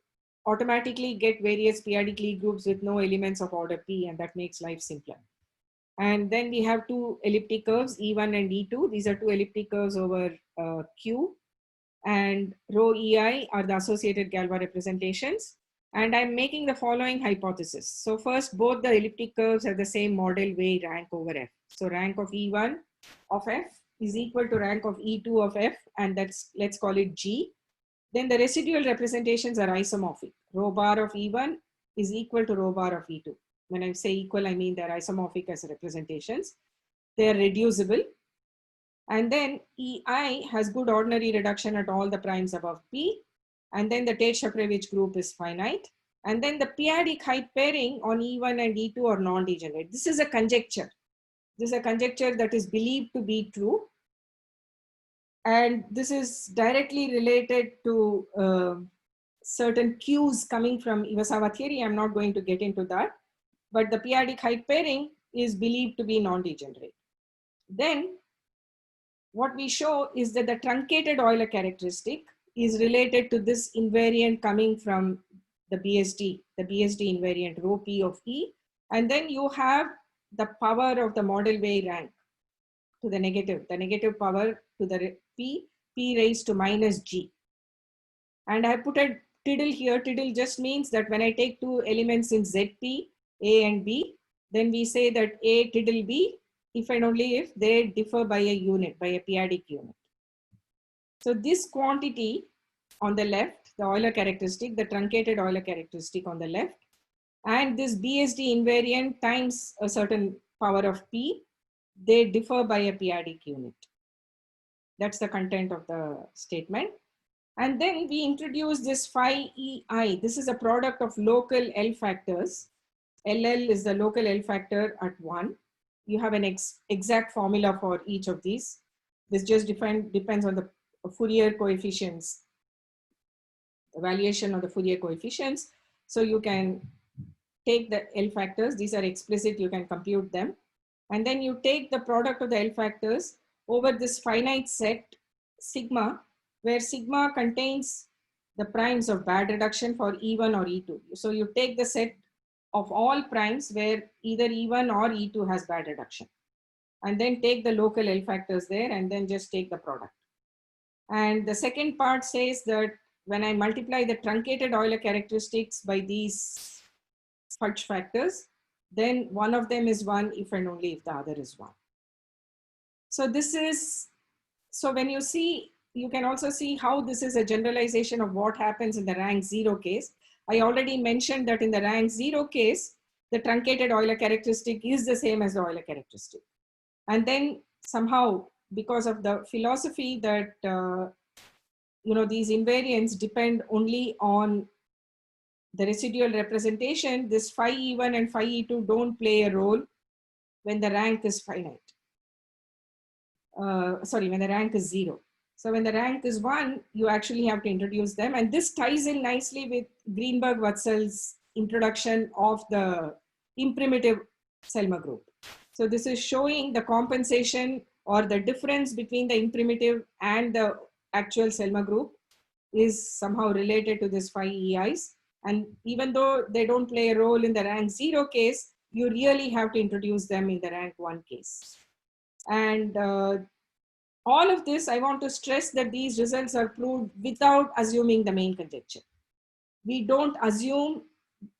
automatically get various p-adic Lie groups with no elements of order P, and that makes life simpler. And then we have two elliptic curves, E1 and E2. These are two elliptic curves over Q. And rho EI are the associated Galois representations. And I'm making the following hypothesis. So first, both the elliptic curves have the same model way rank over F. So rank of E1 of F is equal to rank of E2 of F, and that's, let's call it G. Then the residual representations are isomorphic. Rho bar of E1 is equal to rho bar of E2. When I say equal, I mean they're isomorphic as representations. They're reducible. And then EI has good ordinary reduction at all the primes above P. And then the Tate-Shafarevich group is finite. And then the p-adic height pairing on E1 and E2 are non-degenerate. This is a conjecture. This is a conjecture that is believed to be true. And this is directly related to certain cues coming from Iwasawa theory. I'm not going to get into that. But the p-adic height pairing is believed to be non-degenerate. Then what we show is that the truncated Euler characteristic is related to this invariant coming from the BSD invariant rho P of E. And then you have the power of the model way rank to the negative power to the P raised to minus G. And I put a tiddle here. Tiddle just means that when I take two elements in ZP, A and B, then we say that A tiddle B if and only if they differ by a unit, by a p-adic unit. So this quantity on the left, the Euler characteristic, the truncated Euler characteristic on the left, and this BSD invariant times a certain power of P, they differ by a p-adic unit. That's the content of the statement. And then we introduce this phi EI. This is a product of local L factors. LL is the local L factor at 1. You have an exact formula for each of these. This just depends on the Fourier coefficients, evaluation of the Fourier coefficients. So you can take the L factors. These are explicit. You can compute them. And then you take the product of the L factors over this finite set sigma, where sigma contains the primes of bad reduction for E1 or E2. So you take the set of all primes where either E1 or E2 has bad reduction, and then take the local L factors there and then just take the product. And the second part says that when I multiply the truncated Euler characteristics by these fudge factors, then one of them is 1 if and only if the other is 1. So this is, so when you see, you can also see how this is a generalization of what happens in the rank 0 case. I already mentioned that in the rank 0 case, the truncated Euler characteristic is the same as the Euler characteristic. And then somehow, because of the philosophy that, these invariants depend only on the residual representation, this phi E1 and phi E2 don't play a role when the rank is finite. When the rank is 0. So when the rank is 1, you actually have to introduce them. And this ties in nicely with Greenberg-Wurzel's introduction of the imprimitive Selma group. So this is showing the compensation or the difference between the imprimitive and the actual Selma group is somehow related to this 5 EIs. And even though they don't play a role in the rank 0 case, you really have to introduce them in the rank 1 case. And all of this, I want to stress that these results are proved without assuming the main conjecture. We don't assume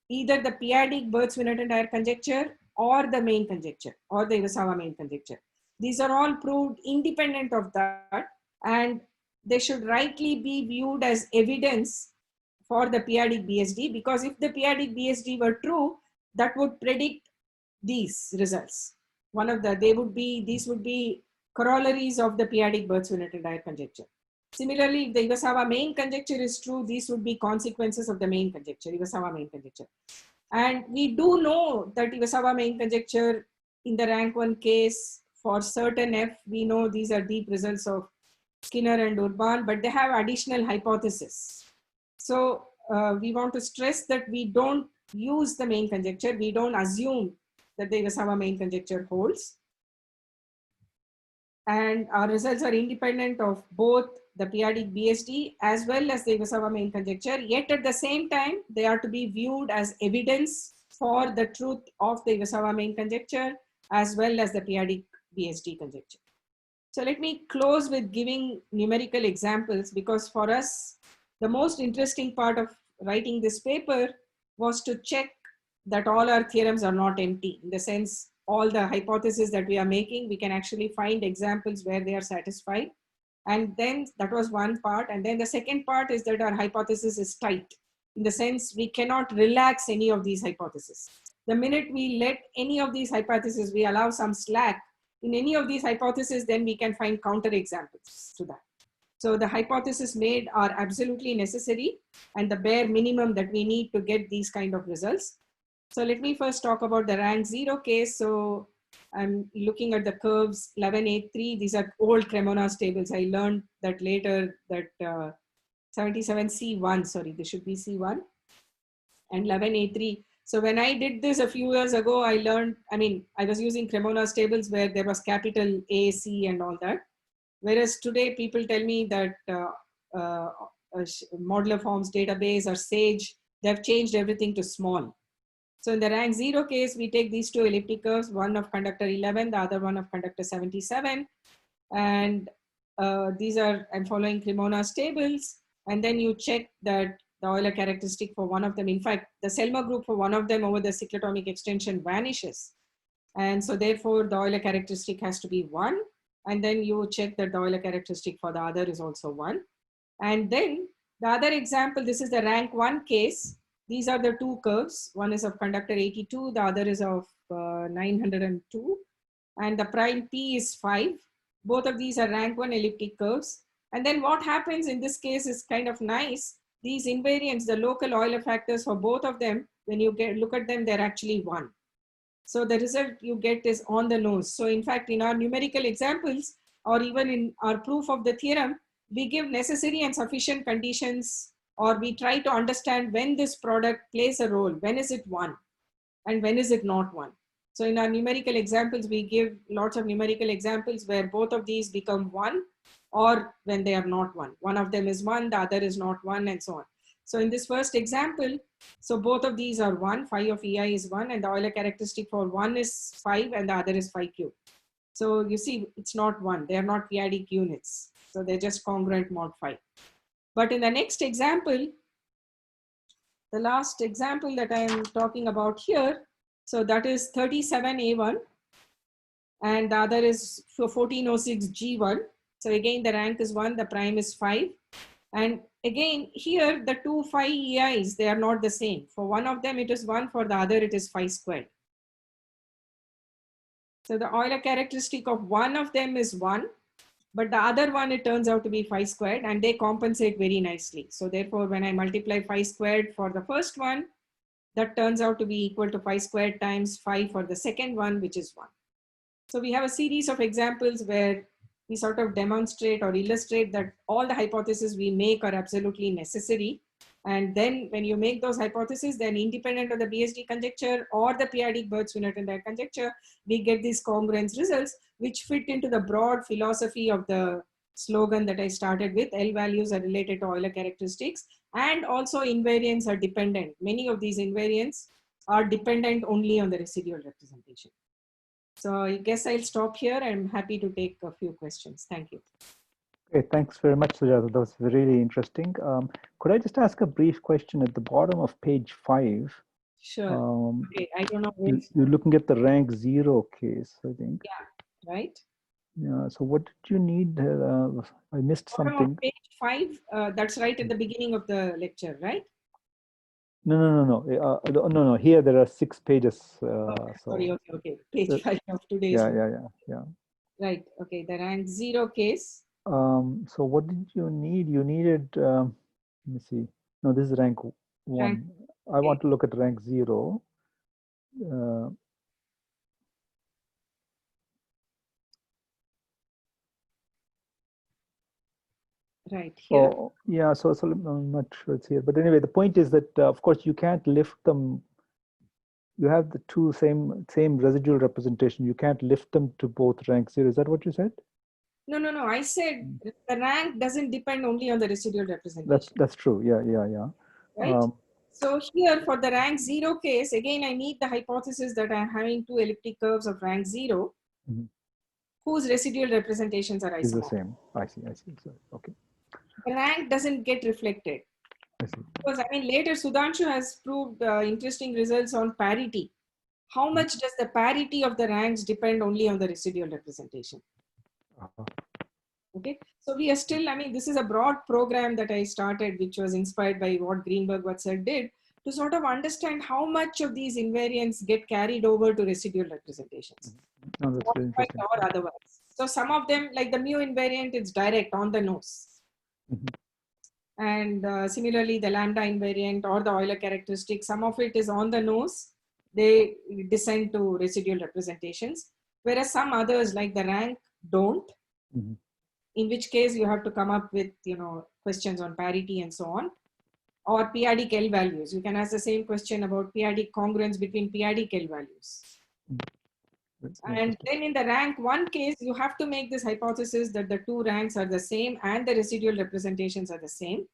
either the p-adic Birch-Swinnerton-Dyer conjecture or the main conjecture or the Iwasawa main conjecture. These are all proved independent of that, and they should rightly be viewed as evidence for the p-adic BSD, because if the p-adic BSD were true, that would predict these results. These would be corollaries of the p-adic Birch-Swinnerton-Dyer conjecture. Similarly, if the Iwasawa main conjecture is true, these would be consequences of the main conjecture, Iwasawa main conjecture. And we do know that Iwasawa main conjecture in the rank 1 case for certain F, we know these are deep results of Skinner and Urban, but they have additional hypotheses. So we want to stress that we don't use the main conjecture. We don't assume that the Iwasawa main conjecture holds. And our results are independent of both the p-adic BSD as well as the Iwasawa main conjecture. Yet at the same time, they are to be viewed as evidence for the truth of the Iwasawa main conjecture as well as the p-adic BSD conjecture. So let me close with giving numerical examples, because for us, the most interesting part of writing this paper was to check that all our theorems are not empty. In the sense, all the hypotheses that we are making, we can actually find examples where they are satisfied. And then that was one part. And then the second part is that our hypothesis is tight. In the sense, we cannot relax any of these hypotheses. The minute we let any of these hypotheses, we allow some slack in any of these hypotheses, then we can find counter examples to that. So the hypotheses made are absolutely necessary and the bare minimum that we need to get these kind of results. So let me first talk about the rank 0 case. So I'm looking at the curves 1183. These are old Cremonase tables. I learned that later that 77C1, sorry, this should be C1 and 1183. So when I did this a few years ago, I learned, I was using Cremonase tables where there was capital A, C and all that. Whereas today people tell me that modular forms database or SAGE, they've changed everything to small. So in the rank 0 case, we take these two elliptic curves, one of conductor 11, the other one of conductor 77. And these are, I'm following Cremonase tables. And then you check that the Euler characteristic for one of them, in fact, the Selma group for one of them over the cyclotomic extension vanishes. And so therefore the Euler characteristic has to be 1. And then you check that the Euler characteristic for the other is also 1. And then the other example, this is the rank 1 case. These are the two curves. One is of conductor 82, the other is of 902. And the prime P is 5. Both of these are rank 1 elliptic curves. And then what happens in this case is kind of nice. These invariants, the local Euler factors for both of them, when you look at them, they're actually 1. So the result you get is on the nose. So in fact, in our numerical examples, or even in our proof of the theorem, we give necessary and sufficient conditions, or we try to understand when this product plays a role. When is it 1? And when is it not 1? So in our numerical examples, we give lots of numerical examples where both of these become 1, or when they are not 1. One of them is 1, the other is not 1, and so on. So in this first example, so both of these are 1, phi of EI is 1, and the Euler characteristic for one is 5 and the other is phi cube. So you see, it's not 1, they are not p-adic units. So they're just congruent mod phi. But in the next example, the last example that I am talking about here, so that is 37A1 and the other is 1406G1. So again, the rank is 1, the prime is 5. And again, here the two phi EIs, they are not the same. For one of them, it is 1, for the other, it is phi squared. So the Euler characteristic of one of them is 1, but the other one, it turns out to be phi squared, and they compensate very nicely. So therefore, when I multiply phi squared for the first one, that turns out to be equal to phi squared times phi for the second one, which is 1. So we have a series of examples where we sort of demonstrate or illustrate that all the hypotheses we make are absolutely necessary. And then when you make those hypotheses, then independent of the BSD conjecture or the periodic Birch-Swinnerton conjecture, we get these congruence results, which fit into the broad philosophy of the slogan that I started with. L values are related to Euler characteristics, and also invariants are dependent. Many of these invariants are dependent only on the residual representation. So I guess I'll stop here. I'm happy to take a few questions. Thank you. Okay, thanks very much, Sujata. That was really interesting. Could I just ask a brief question at the bottom of page 5? Sure. Okay, I don't know. You're looking at the rank 0 case, I think. Yeah, right. Yeah. So what did you need? I missed something. Page 5. That's right at the beginning of the lecture, right? No. Here there are 6 pages. Sorry. Okay. Page 5 of today's. Yeah. Right. Okay. The rank 0 case. So what did you need? You needed. Let me see. No, this is rank 1. I want to look at rank 0. Right here. Oh, yeah. So I'm not sure it's here, but anyway, the point is that of course you can't lift them. You have the two same residual representation. You can't lift them to both rank 0. Is that what you said? No. I said the rank doesn't depend only on the residual representation. That's true. Yeah. Right. So here for the rank 0 case, again, I need the hypothesis that I'm having 2 elliptic curves of rank 0, whose residual representations are isomorphic. Is the same. I see. So, okay. The rank doesn't get reflected. I see. Because later Sudhanshu has proved interesting results on parity. How much does the parity of the ranks depend only on the residual representation? Okay, so we are still, this is a broad program that I started, which was inspired by what Greenberg-Wurtzel did, to sort of understand how much of these invariants get carried over to residual representations. No, that's very interesting. Or otherwise. So some of them, like the mu invariant, it's direct on the nose. And similarly, the lambda invariant or the Euler characteristic, some of it is on the nose. They descend to residual representations, whereas some others, like the rank, don't. In which case you have to come up with, questions on parity and so on, or periodic L values. You can ask the same question about periodic congruence between periodic L values. And then in the rank 1 case, you have to make this hypothesis that the 2 ranks are the same and the residual representations are the same.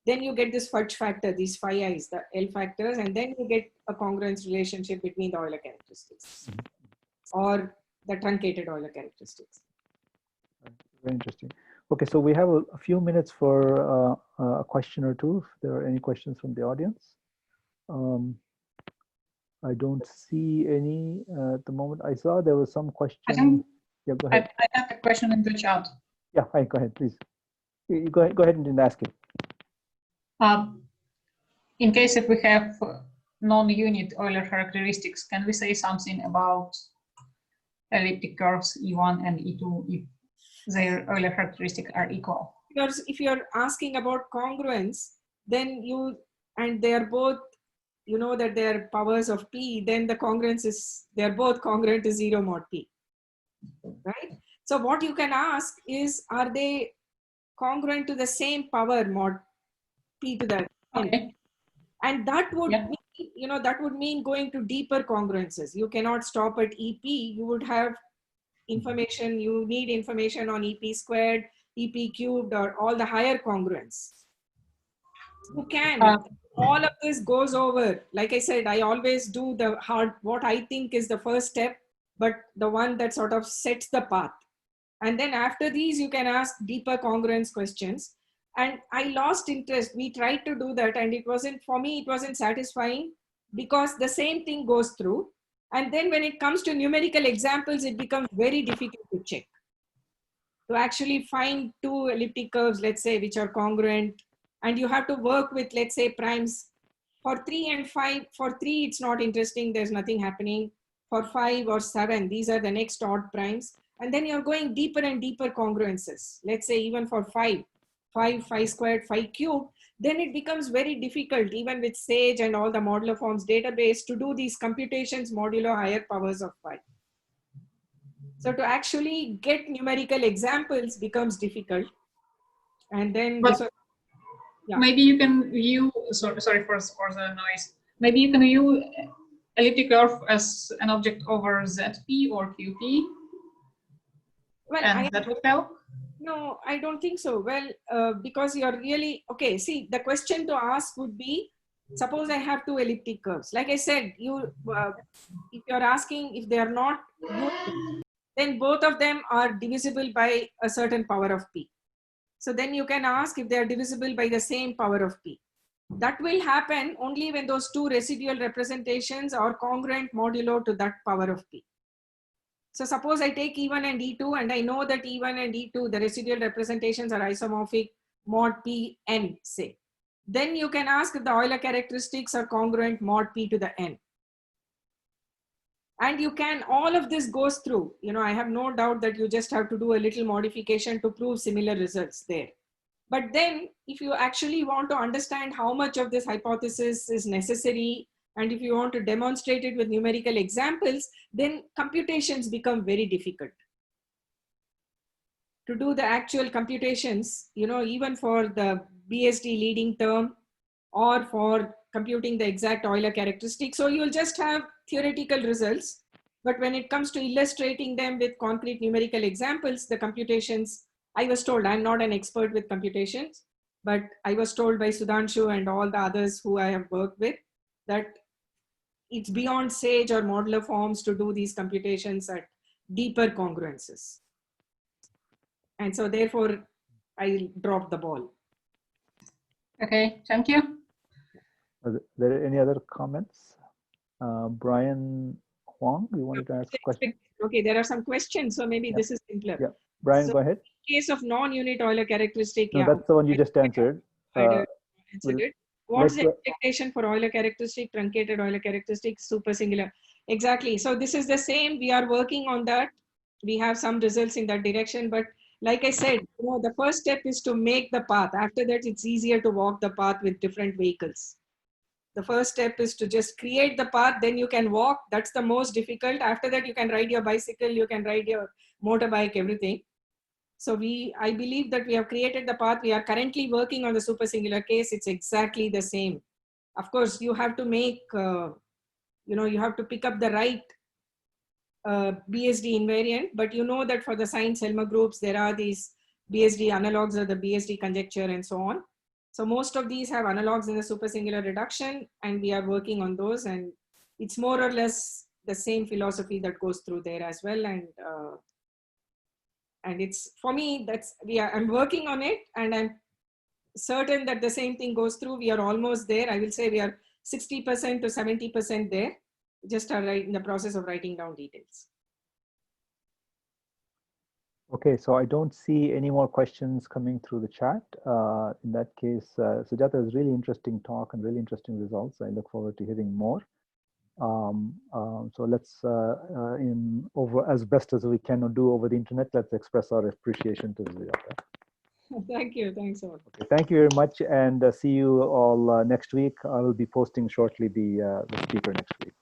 Then you get this fudge factor, these phi i's, the L factors, and then you get a congruence relationship between the Euler characteristics or the truncated Euler characteristics. Very interesting. Okay, so we have a few minutes for a question or two, if there are any questions from the audience. I don't see any at the moment. I saw there was some question. Yeah, go ahead. I have a question in the chat. Yeah, hi, go ahead, please. You go ahead and ask it. In case if we have non-unit Euler characteristics, can we say something about elliptic curves E1 and E2 if their Euler characteristics are equal? Because if you're asking about congruence, then they are both, that they are powers of P, then the congruence is, they're both congruent to 0 mod P, right? So what you can ask is, are they congruent to the same power mod P to the N? And that would mean, that would mean going to deeper congruences. You cannot stop at EP. You would have information, you need information on EP squared, EP cubed, or all the higher congruence. You can. All of this goes over. Like I said, I always do what I think is the first step, but the one that sort of sets the path. And then after these, you can ask deeper congruence questions. And I lost interest. We tried to do that, and for me, it wasn't satisfying because the same thing goes through. And then when it comes to numerical examples, it becomes very difficult to check. To actually find 2 elliptic curves, let's say, which are congruent, and you have to work with, let's say, primes. For 3 and 5, for 3, it's not interesting. There's nothing happening. For 5 or 7, these are the next odd primes. And then you're going deeper and deeper congruences. Let's say even for 5 squared, 5 cubed, then it becomes very difficult, even with SAGE and all the modular forms database, to do these computations modulo higher powers of 5. So to actually get numerical examples becomes difficult. And then Yeah. Maybe you can view, sorry for the noise. Maybe you can view elliptic curve as an object over ZP or QP, Well, and that would help. no, I don't think so. Well, because you're really, okay, see, the question to ask would be, suppose I have two elliptic curves. Like I said, if you're asking if they are not unique, then both of them are divisible by a certain power of P. So then you can ask if they are divisible by the same power of P. That will happen only when those two residual representations are congruent modulo to that power of P. So suppose I take E1 and E2 and I know that E1 and E2, the residual representations are isomorphic mod P n, say. Then you can ask if the Euler characteristics are congruent mod P to the n. And you can, all of this goes through, I have no doubt that you just have to do a little modification to prove similar results there. But then if you actually want to understand how much of this hypothesis is necessary, and if you want to demonstrate it with numerical examples, then computations become very difficult. To do the actual computations, even for the BSD leading term or for computing the exact Euler characteristic. So you'll just have theoretical results. But when it comes to illustrating them with concrete numerical examples, the computations, I was told, I'm not an expert with computations, but I was told by Sudhanshu and all the others who I have worked with that it's beyond SAGE or modular forms to do these computations at deeper congruences. And so therefore, I dropped the ball. Okay, thank you. Are there any other comments? Brian Huang, you wanted to ask a question? Okay, there are some questions, so maybe this is simpler. Yeah, Brian, So, go ahead. in case of non-unit Euler characteristic, No, that's the one you just answered. I answered it. What's the let's, expectation for Euler characteristic, truncated Euler characteristic, super singular? Exactly. So this is the same. We are working on that. We have some results in that direction. But like I said, the first step is to make the path. After that, it's easier to walk the path with different vehicles. The first step is to just create the path. Then you can walk. That's the most difficult. After that, you can ride your bicycle. You can ride your motorbike, everything. So I believe that we have created the path. We are currently working on the super singular case. It's exactly the same. Of course, you have to make, you have to pick up the right BSD invariant, but you know that for the Sines-Helmer groups, there are these BSD analogs of the BSD conjecture and so on. So most of these have analogs in the super singular reduction, and we are working on those. And it's more or less the same philosophy that goes through there as well. And it's, for me, I'm working on it, and I'm certain that the same thing goes through. We are almost there. I will say we are 60% to 70% there. Just are in the process of writing down details. Okay, so I don't see any more questions coming through the chat. In that case, Sujatha, it was really interesting talk and really interesting results. I look forward to hearing more. So let's, as best as we can do over the internet, let's express our appreciation to Sujatha. Thank you. Thanks a lot. Okay, thank you very much, and see you all next week. I will be posting shortly the speaker next week.